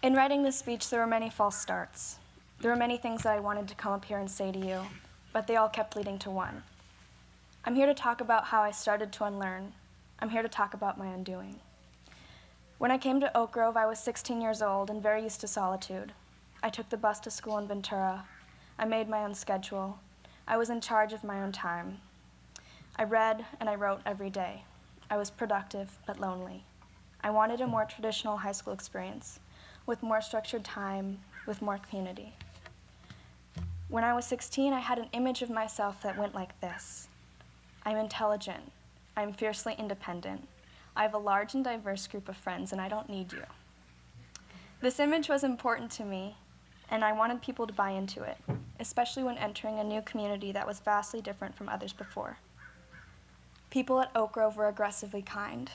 In writing this speech, there were many false starts. There were many things that I wanted to come up here and say to you, but they all kept leading to one. I'm here to talk about how I started to unlearn. I'm here to talk about my undoing. When I came to Oak Grove, I was 16 years old and very used to solitude. I took the bus to school in Ventura. I made my own schedule. I was in charge of my own time. I read and I wrote every day. I was productive but lonely. I wanted a more traditional high school experience, with more structured time, with more community. When I was 16, I had an image of myself that went like this. I'm intelligent. I'm fiercely independent. I have a large and diverse group of friends, and I don't need you. This image was important to me, and I wanted people to buy into it, especially when entering a new community that was vastly different from others before. People at Oak Grove were aggressively kind.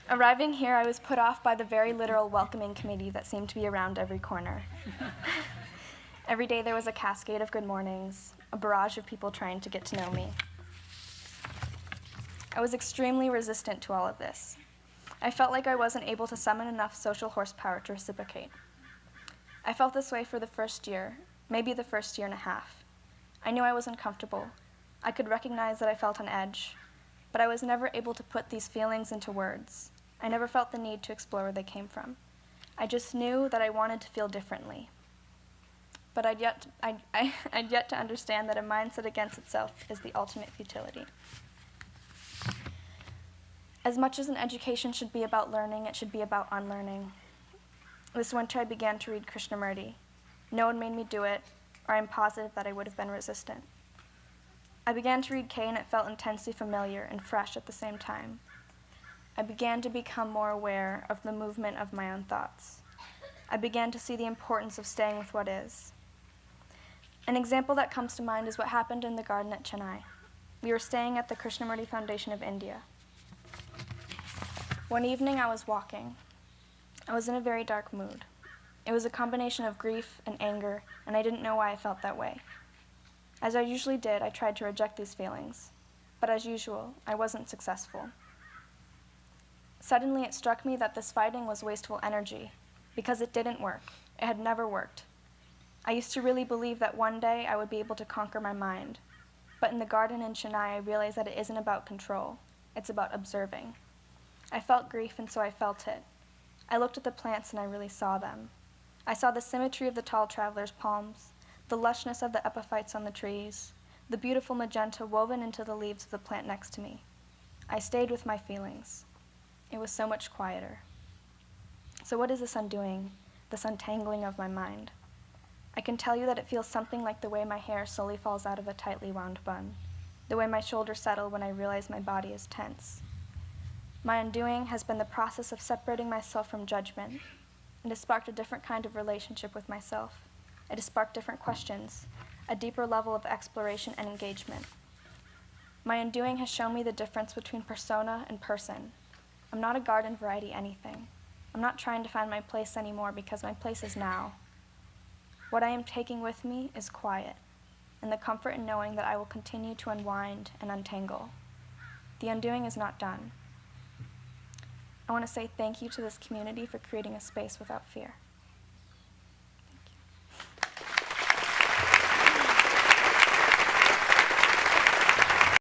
Arriving here, I was put off by the very literal welcoming committee that seemed to be around every corner. Every day there was a cascade of good mornings, a barrage of people trying to get to know me. I was extremely resistant to all of this. I felt like I wasn't able to summon enough social horsepower to reciprocate. I felt this way for the first year, maybe the first year and a half. I knew I was uncomfortable. I could recognize that I felt on edge, but I was never able to put these feelings into words. I never felt the need to explore where they came from. I just knew that I wanted to feel differently. But I'd yet to understand that a mindset against itself is the ultimate futility. As much as an education should be about learning, it should be about unlearning. This winter I began to read Krishnamurti. No one made me do it, or I'm positive that I would have been resistant. I began to read Kay, and it felt intensely familiar and fresh at the same time. I began to become more aware of the movement of my own thoughts. I began to see the importance of staying with what is. An example that comes to mind is what happened in the garden at Chennai. We were staying at the Krishnamurti Foundation of India. One evening I was walking. I was in a very dark mood. It was a combination of grief and anger, and I didn't know why I felt that way. As I usually did, I tried to reject these feelings, but as usual, I wasn't successful. Suddenly, it struck me that this fighting was wasteful energy, because it didn't work. It had never worked. I used to really believe that one day I would be able to conquer my mind, but in the garden in Chennai, I realized that it isn't about control. It's about observing. I felt grief, and so I felt it. I looked at the plants, and I really saw them. I saw the symmetry of the tall traveler's palms, the lushness of the epiphytes on the trees, the beautiful magenta woven into the leaves of the plant next to me. I stayed with my feelings. It was so much quieter. So what is this undoing, this untangling of my mind? I can tell you that it feels something like the way my hair slowly falls out of a tightly wound bun, the way my shoulders settle when I realize my body is tense. My undoing has been the process of separating myself from judgment. It has sparked a different kind of relationship with myself. It has sparked different questions, a deeper level of exploration and engagement. My undoing has shown me the difference between persona and person. I'm not a garden variety anything. I'm not trying to find my place anymore because my place is now. What I am taking with me is quiet, and the comfort in knowing that I will continue to unwind and untangle. The undoing is not done. I want to say thank you to this community for creating a space without fear.